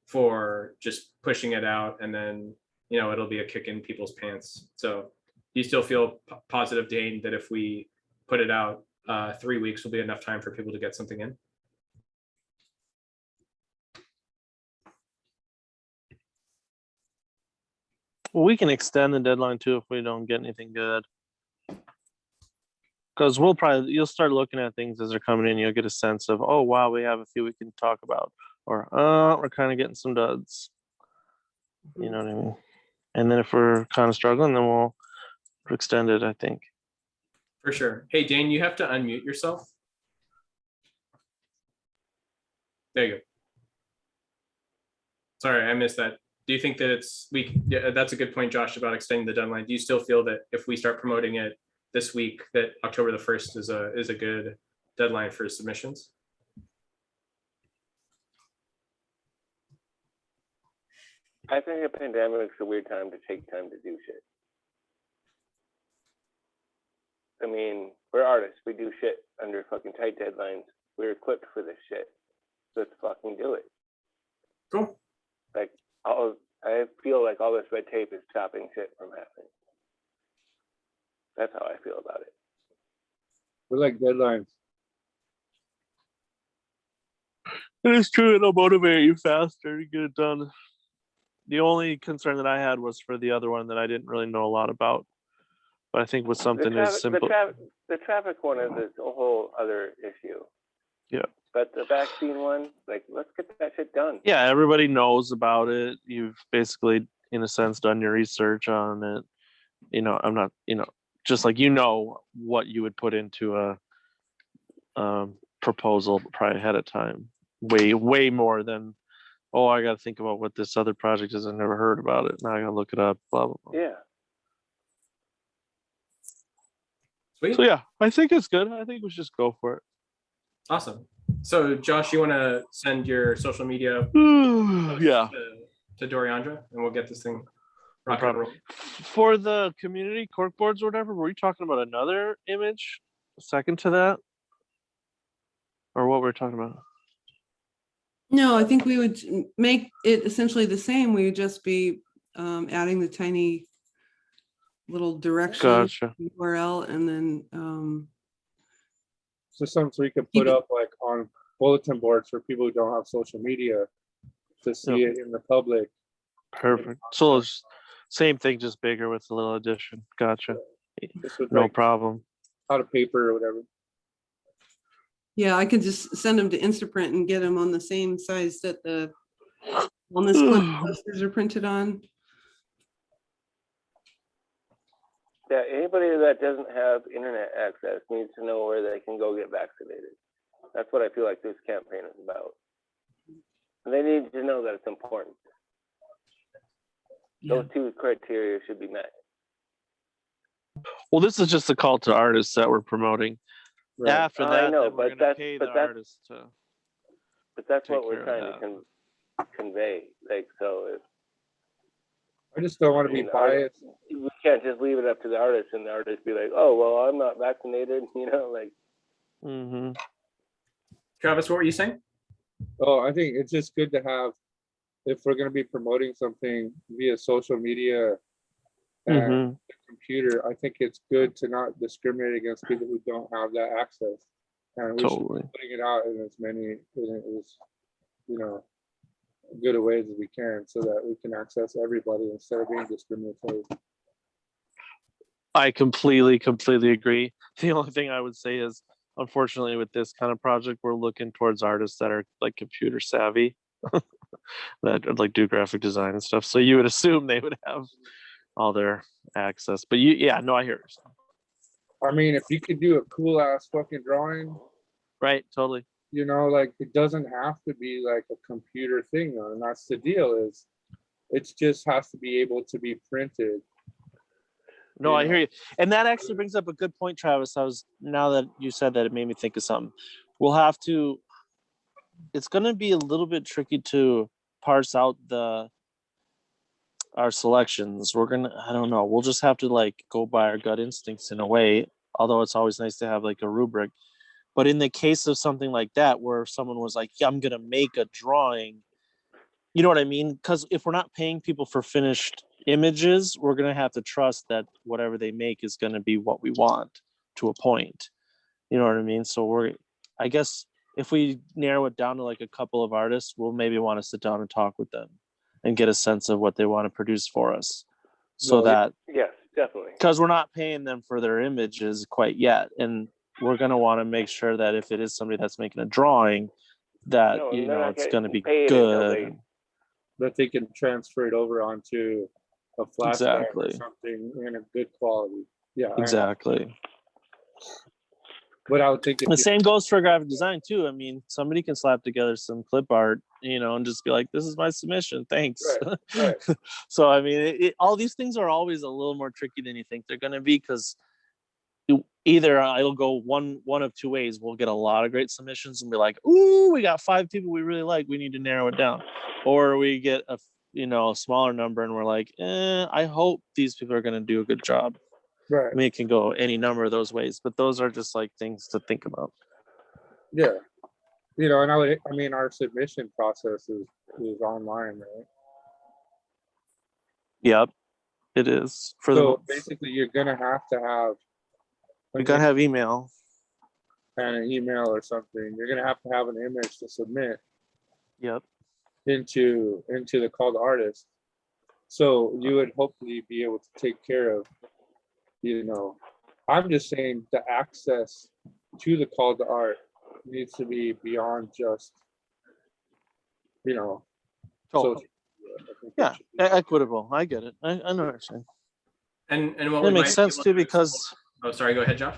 A: for just pushing it out, and then it'll be a kick in people's pants. So you still feel positive, Dane, that if we put it out 3 weeks will be enough time for people to get something in?
F: Well, we can extend the deadline too if we don't get anything good. Because you'll start looking at things as they're coming in. You'll get a sense of, oh, wow, we have a few we can talk about. Or, we're kind of getting some duds. You know what I mean? And then if we're kind of struggling, then we'll extend it, I think.
A: For sure. Hey, Dane, you have to unmute yourself. There you go. Sorry, I missed that. Do you think that that's a good point, Josh, about extending the deadline. Do you still feel that if we start promoting it this week, that October the 1st is a good deadline for submissions?
C: I think a pandemic's a weird time to take time to do shit. I mean, we're artists. We do shit under fucking tight deadlines. We're equipped for this shit. Let's fucking do it.
A: Cool.
C: Like, I feel like all this red tape is stopping shit from happening. That's how I feel about it.
G: We like deadlines.
F: It is true. It'll motivate you faster to get it done. The only concern that I had was for the other one that I didn't really know a lot about. But I think with something as simple.
C: The traffic one is a whole other issue.
F: Yeah. But
C: the vaccine one, like, let's get that shit done.
F: Yeah, everybody knows about it. You've basically, in a sense, done your research on it. I'm not, just like what you would put into a proposal probably ahead of time. Way more than, oh, I got to think about what this other project is. I've never heard about it. Now I got to look it up. Blah blah blah.
C: Yeah.
A: Sweet.
F: So yeah, I think it's good. I think we should just go for it.
A: Awesome. So Josh, you want to send your social media
F: Yeah.
A: to Doriandra, and we'll get this thing rock
F: No
A: and roll.
F: For the community corkboards or whatever, were you talking about another image second to that? Or what we're talking about?
D: No, I think we would make it essentially the same. We would just be adding the tiny little direction
F: Gotcha.
D: URL, and then
G: So something we could put up like on bulletin boards for people who don't have social media to see it in the public.
F: Perfect. So it's same thing, just bigger with a little addition. Gotcha.
G: Just with,
F: No
G: like,
F: problem.
G: out of paper or whatever.
D: yeah, I could just send them to Instaprint and get them on the same size that the wellness clinic posters are printed on.
C: Yeah, anybody that doesn't have internet access needs to know where they can go get vaccinated. That's what I feel like this campaign is about. And they need to know that it's important.
D: Yeah.
C: Those two criteria should be met.
F: Well, this is just a call to artists that we're promoting.
G: Right.
F: After
C: I
F: that,
C: know,
F: then we're
C: but
F: gonna
C: that's-
F: pay
C: but
F: the
C: that's-
F: artist to.
C: But that's
F: Take
C: what we're
F: care of
C: trying to convey. Like, so if,
G: I just don't want
C: I
G: to be
C: mean,
G: biased.
C: we can't just leave it up to the artist and the artist be like, oh, well, I'm not vaccinated, you know, like,
F: Mm-hmm.
A: Travis, what were you saying?
G: Oh, I think it's just good to have, if we're going to be promoting something via social media and
F: Mm-hmm.
G: the computer, I think it's good to not discriminate against people who don't have that access. And we should
F: Totally.
G: be putting it out in as many, as, you know, good a ways as we can so that we can access everybody instead of being discriminatory.
F: I completely agree. The only thing I would say is, unfortunately, with this kind of project, we're looking towards artists that are like computer savvy, that like do graphic design and stuff. So you would assume they would have all their access. But yeah, no, I hear it.
G: I mean, if you could do a cool ass fucking drawing,
F: Right, totally.
G: you know, like it doesn't have to be like a computer thing, though, and that's the deal. Is it just has to be able to be printed.
F: No,
G: You
F: I
G: know?
F: hear you. And that actually brings up a good point, Travis. Now that you said that, it made me think of something. It's going to be a little bit tricky to parse out our selections. I don't know. We'll just have to like go by our gut instincts in a way, although it's always nice to have like a rubric. But in the case of something like that, where someone was like, yeah, I'm going to make a drawing, you know what I mean? Because if we're not paying people for finished images, we're going to have to trust that whatever they make is going to be what we want to a point. You know what I mean? So I guess if we narrow it down to like a couple of artists, we'll maybe want to sit down and talk with them and get a sense of what they want to produce for us. So
G: Well,
F: that,
C: yes, definitely.
F: because we're not paying them for their images quite yet. And we're going to want to make sure that if it is somebody that's making a drawing, that,
C: No,
F: you
C: they're
F: know,
C: not
F: it's
C: getting
F: going to be
C: paid until
F: good.
G: that they can transfer it over onto a flash drive or
F: Exactly.
G: something in a good quality. Yeah,
F: Exactly.
G: but I would think if
F: The same goes for graphic design too. I mean, somebody can slap together some clip art, you know, and just be like, "This is my submission, thanks."
G: Right.
F: So, I mean, all these things are always a little more tricky than you think they're going to be, because either it'll go one of two ways. We'll get a lot of great submissions and be like, "Ooh, we got 5 people we really like. We need to narrow it down," or we get a smaller number and we're like, I hope these people are going to do a good job.
G: Right.
F: I mean, it can go any number of those ways, but those are just like things to think about.
G: Yeah. You know, and I mean, our submission process is online, right?
F: Yep, it is.
G: So basically, you're gonna have to have
F: You gotta have email.
G: and an email or something. You're gonna have to have an image to submit
F: Yep.
G: into the call to artist. So you would hopefully be able to take care of, you know, I'm just saying the access to the call to art needs to be beyond just, you know,
F: Totally.
G: social media. I think
F: Yeah,
G: it should be-
F: equitable. I get it. I know what you're saying.
A: And what
F: It
A: we
F: makes
A: might
F: sense
A: be able
F: too,
A: to explore-
F: because
A: Oh, sorry. Go ahead, Josh.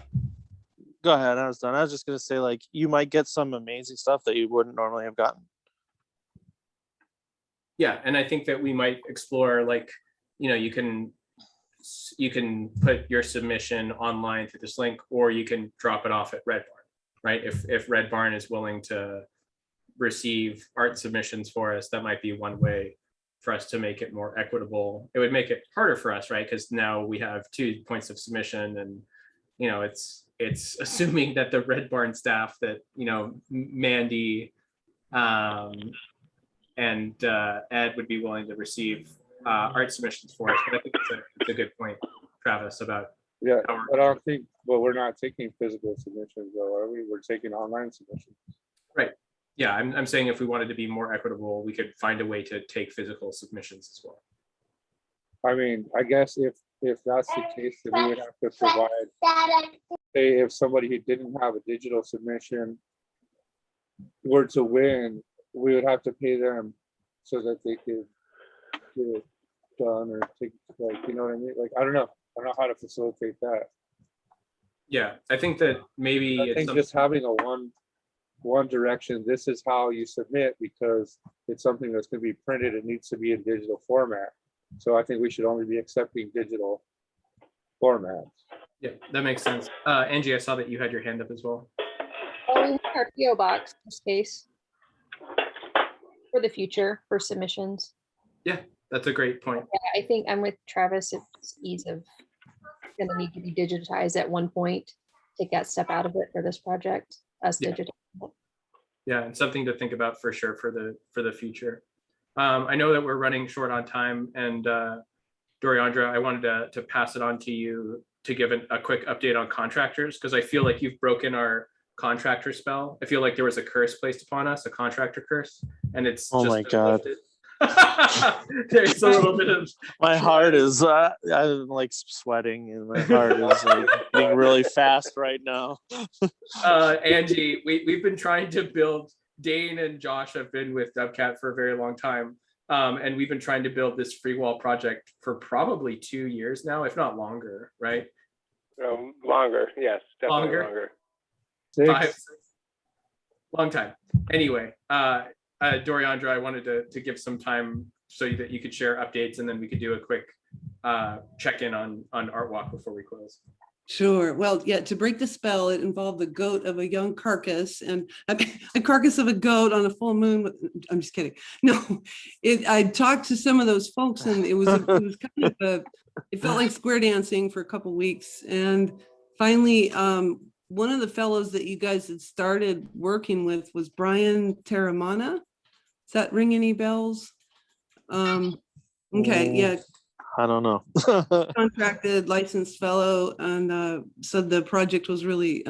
F: go ahead. I was done. I was just gonna say, like, you might get some amazing stuff that you wouldn't normally have gotten.
A: Yeah, and I think that we might explore, like, you can put your submission online through this link, or you can drop it off at Red Barn, right? If Red Barn is willing to receive art submissions for us, that might be one way for us to make it more equitable. It would make it harder for us, right? Because now we have 2 points of submission, and it's assuming that the Red Barn staff, that Mandy and Ed would be willing to receive art submissions for us. But I think it's a good point, Travis, about
G: Yeah, but I don't think, well, we're not taking physical submissions though, are we? We're taking online submissions.
A: yeah, I'm saying if we wanted to be more equitable, we could find a way to take physical submissions as well.
G: I mean, I guess if that's the case, then we would have to provide, say, if somebody who didn't have a digital submission were to win, we would have to pay them so that they could get it done or take, like, you know what I mean? Like, I don't know how to facilitate that.
A: Yeah, I think that maybe
G: I
A: it's
G: think just having a one direction, this is how you submit, because it's something that's going to be printed, it needs to be in digital format. So I think we should only be accepting digital formats.
A: Yeah, that makes sense. Angie, I saw that you had your hand up as well.
B: Oh, we have our PO box in this case for the future for submissions.
A: That's a great point.
B: Yeah, I think I'm with Travis. It's ease of going to need to be digitized at one point. Take that step out of it for this project. Us
A: Yeah.
B: digital.
A: Yeah, and something to think about for sure for the future. I know that we're running short on time, and Doriandra, I wanted to pass it on to you to give a quick update on contractors, because I feel like you've broken our contractor spell. I feel like there was a curse placed upon us, a contractor curse, and it's
F: Oh
A: just
F: my
A: been
F: God.
A: lifted. There's a little bit of
F: My heart is, I'm like sweating and my heart is like beating really fast right now.
A: Angie, we've been trying to build. Dane and Josh have been with WCAT for a very long time. And we've been trying to build this free wall project for probably 2 years now, if not longer, right?
C: Longer, yes, definitely
A: Longer?
C: longer.
A: 5,
G: 6.
A: 6. Long time. Anyway, Doriandra, I wanted to give some time so that you could share updates, and then we could do a quick check-in on Art Walk before we close.
D: Sure. Well, yeah, to break the spell, it involved the goat of a young carcass and a carcass of a goat on a full moon. I'm just kidding. No, I talked to some of those folks, and it was kind of it felt like square dancing for a couple weeks. And finally, one of the fellows that you guys had started working with was Brian Terramana. Does that ring any bells? Okay, yeah,
F: I don't know.
D: contracted licensed fellow, and said the project was really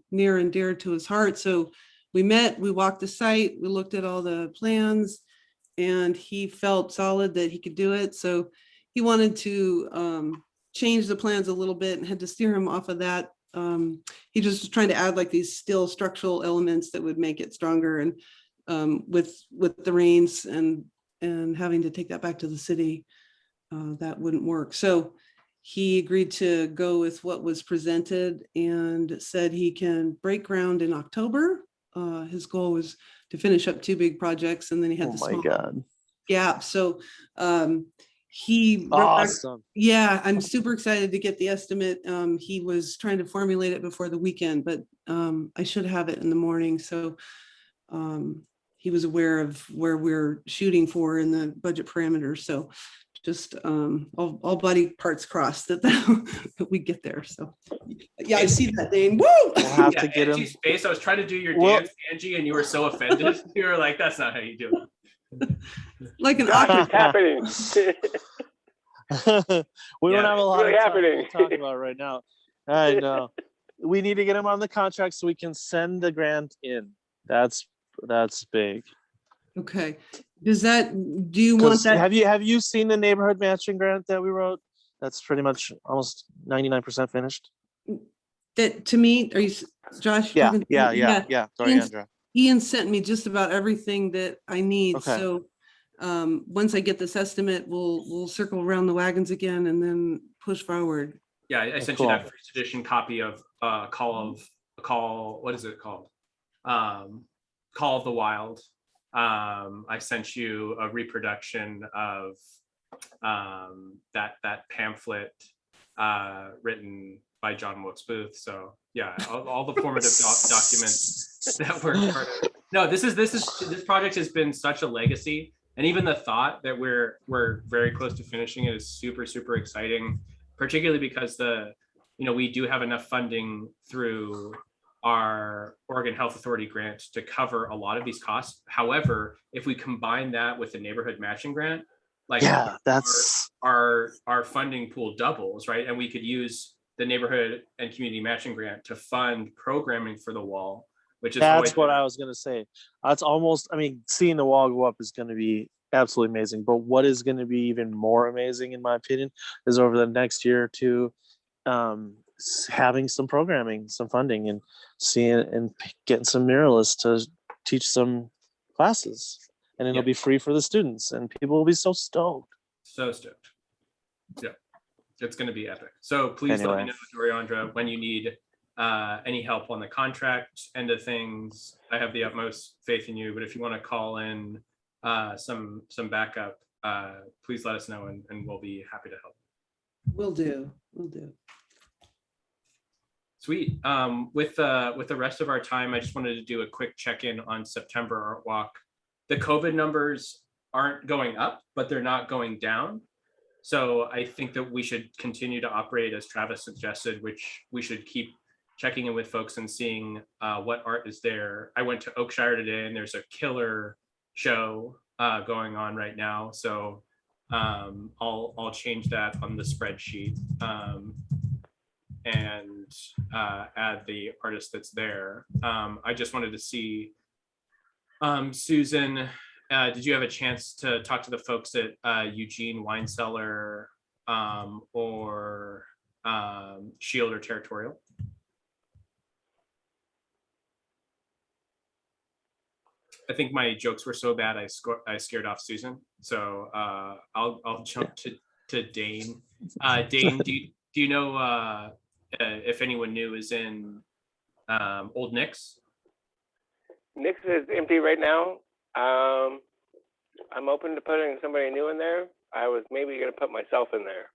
D: near and dear to his heart. So we met, we walked the site, we looked at all the plans, and he felt solid that he could do it. So he wanted to change the plans a little bit and had to steer him off of that. He just was trying to add like these steel structural elements that would make it stronger. And with the rains and having to take that back to the city, that wouldn't work. So he agreed to go with what was presented and said he can break ground in October. His goal was to finish up 2 big projects, and then he had
F: Oh
D: the
F: my
D: small
F: God.
D: gap. So he wrote back.
F: Awesome.
D: Yeah, I'm super excited to get the estimate. He was trying to formulate it before the weekend, but I should have it in the morning. So he was aware of where we're shooting for in the budget parameters. So just all body parts crossed that we get there. So yeah, I see that, Dane. Woo!
F: We'll have
A: Yeah,
F: to get him.
A: Angie's face. I was trying to do your
F: Well-
A: dance, Angie, and you were so offended. You were like, "That's not how you do it."
D: Like an
C: Josh,
D: opera.
C: it's happening.
F: We
C: Yeah,
F: don't have a
C: it's
F: lot
C: really
F: of time
C: happening.
F: to talk about right now. I know. We need to get him on the contract so we can send the grant in. That's big.
D: Okay. Do you want
F: 'Cause
D: that?
F: have you seen the neighborhood matching grant that we wrote? That's pretty much almost 99% finished.
D: That to me, are you, Josh?
F: Yeah,
D: talking to
F: yeah,
D: me?
F: yeah, yeah. Doriandra.
D: Ian sent me just about everything that I need.
F: Okay.
D: So once I get this estimate, we'll circle around the wagons again and then push forward.
A: Yeah, I sent you that first edition copy of what is it called? Call of the Wild. I sent you a reproduction of that pamphlet written by John Wilkes Booth. So yeah, all the formative documents that were part of it. No, this project has been such a legacy, and even the thought that we're very close to finishing it is super, super exciting, particularly because we do have enough funding through our Oregon Health Authority grant to cover a lot of these costs. However, if we combine that with the neighborhood matching grant, like
F: Yeah, that's
A: our funding pool doubles, right? And we could use the neighborhood and community matching grant to fund programming for the wall, which is
F: that's what I was gonna say. That's almost, I mean, seeing the wall go up is gonna be absolutely amazing. But what is gonna be even more amazing, in my opinion, is over the next year or two, having some programming, some funding, and seeing and getting some muralists to teach some classes, and it'll be free for the students, and people will be so stoked.
A: So stoked. Yeah, it's going to be epic. So please let me know, Doriandra, when you need any help on the contract end of things. I have the utmost faith in you, but if you want to call in some backup, please let us know, and we'll be happy to help.
D: Will do.
A: Sweet. With the rest of our time, I just wanted to do a quick check-in on September Art Walk. The COVID numbers aren't going up, but they're not going down. So I think that we should continue to operate as Travis suggested, which we should keep checking in with folks and seeing what art is there. I went to Oakshire today and there's a killer show going on right now. So I'll change that on the spreadsheet and add the artist that's there. I just wanted to see, Susan, did you have a chance to talk to the folks at Eugene Wine Cellar or Shield or Territorial? I think my jokes were so bad I scared off Susan. So I'll jump to Dane. Dane, do you know if anyone new is in Old Nick's?
C: Nick's is empty right now. I'm open to putting somebody new in there. I was maybe going to put myself in there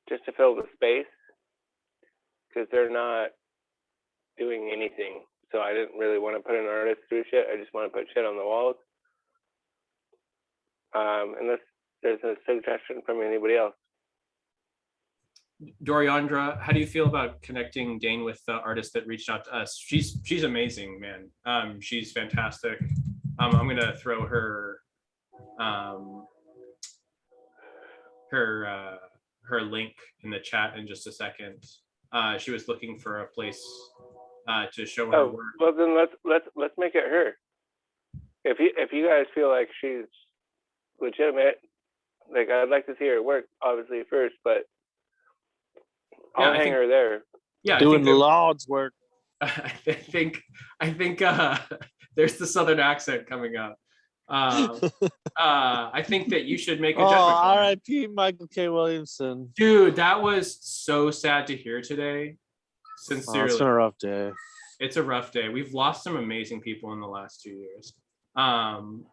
C: just to fill the space because they're not doing anything. So I didn't really want to put an artist through shit. I just want to put shit on the walls. Unless there's a suggestion from anybody else.
A: Doriandra, how do you feel about connecting Dane with the artist that reached out to us? She's amazing, man. She's fantastic. I'm gonna throw her her link in the chat in just a second. She was looking for a place to show her work.
C: Well, then let's make it her. If you guys feel like she's legitimate, like I'd like to see her work obviously first, but I'll hang her there.
A: Yeah,
F: doing the Lord's work.
A: I think there's the Southern accent coming up. I think that you should make a judgment call.
F: R.I.P. Michael K. Williamson.
A: Dude, that was so sad to hear today. Sincerely,
F: it's been a rough day.
A: It's a rough day. We've lost some amazing people in the last 2 years.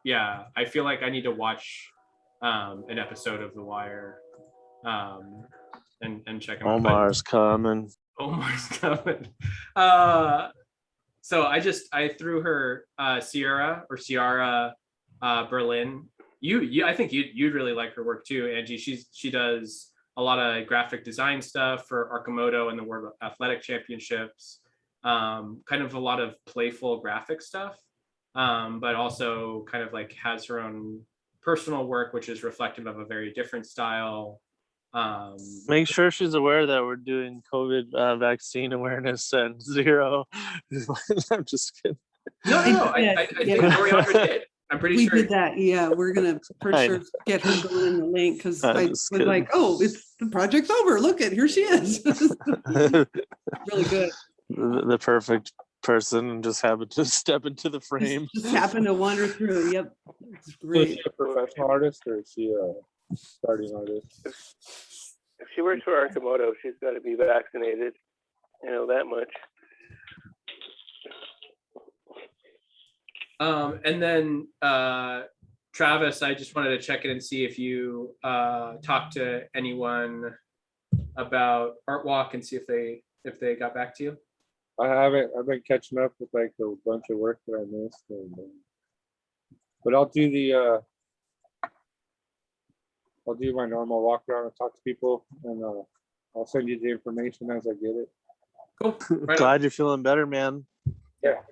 A: Yeah, I feel like I need to watch an episode of The Wire and check him out.
F: Omar's coming.
A: Omar's coming. So I threw her Ciara Berlin. I think you'd really like her work too, Angie. She does a lot of graphic design stuff for Arcimoto and the World Athletic Championships. Kind of a lot of playful graphic stuff, but also kind of like has her own personal work, which is reflective of a very different style.
F: Make sure she's aware that we're doing COVID vaccine awareness and zero. I'm just kidding.
A: No. I think Doriandra did. I'm pretty sure
D: we did that. Yeah, we're gonna for sure get her going in the link because I was kidding. Like, oh, the project's over. Look at here she is. Really good.
F: The perfect person and just happened to step into the frame.
D: Just happened to wander through. Yep, it's
G: So is
D: great.
G: she a professional artist or is she a starting artist?
C: If she works for Arcimoto, she's got to be vaccinated. You know that much.
A: And then Travis, I just wanted to check in and see if you talked to anyone about Art Walk and see if they got back to you.
G: I haven't. I've been catching up with like a bunch of work that I missed, but I'll do my normal walk around and talk to people, and I'll send you the information as I get it.
A: Cool. Right
F: Glad
A: on.
F: you're feeling better, man.
G: Yeah.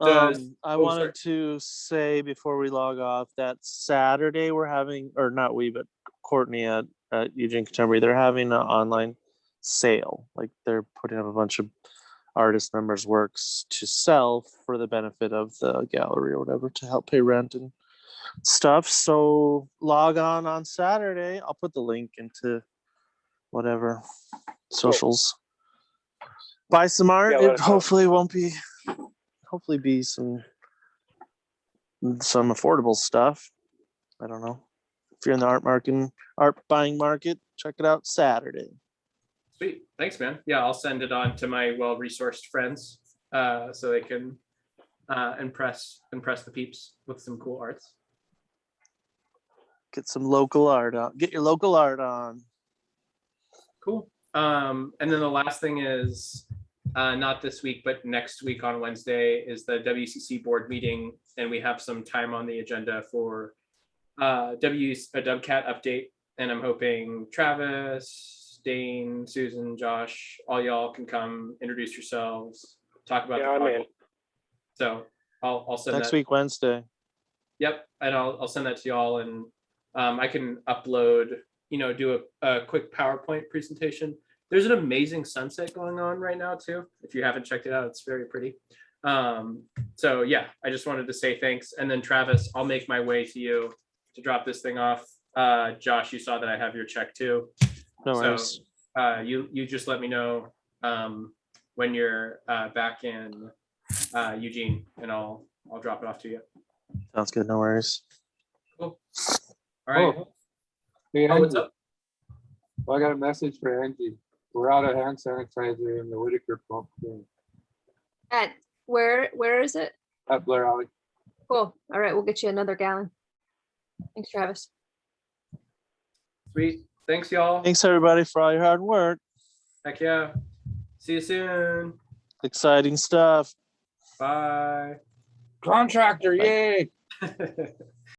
F: I wanted to say before we log off that Saturday we're having, or not we, but Courtney at Eugene Contemporary, they're having an online sale. Like they're putting up a bunch of artist members' works to sell for the benefit of the gallery or whatever to help pay rent and stuff. So log on Saturday. I'll put the link into whatever socials. Buy some art.
C: Yeah,
F: It hopefully won't be. Hopefully be some affordable stuff. I don't know. If you're in the art buying market, check it out Saturday.
A: Sweet. Thanks, man. Yeah, I'll send it on to my well-resourced friends so they can impress the peeps with some cool arts.
F: Get some local art on. Get your local art on.
A: Cool. And then the last thing is, not this week, but next week on Wednesday is the WCC board meeting, and we have some time on the agenda for a WCAT update. And I'm hoping Travis, Dane, Susan, Josh, all y'all can come introduce yourselves, talk about
C: Yeah,
A: the
C: I'm in.
A: project. So I'll send
F: Next
A: that.
F: week, Wednesday.
A: Yep, and I'll send that to y'all, and I can upload, do a quick PowerPoint presentation. There's an amazing sunset going on right now too. If you haven't checked it out, it's very pretty. So yeah, I just wanted to say thanks, and then Travis, I'll make my way to you to drop this thing off. Josh, you saw that I have your check too.
F: No
A: So
F: worries.
A: you just let me know when you're back in Eugene, and I'll drop it off to you.
F: Sounds good. No worries.
A: Cool. All right.
G: Oh, hey,
A: Oh, what's
G: Angie.
A: up?
G: Well, I got a message for Angie. We're out of hand sanitizer in the Whitaker pump
B: And where is it?
G: at Blair Alley.
B: Cool. All right, we'll get you another gallon. Thanks, Travis.
A: Sweet. Thanks, y'all.
F: Thanks everybody for all your hard work.
A: Heck yeah. See you soon.
F: Exciting stuff.
A: Bye.
G: Contractor, yay!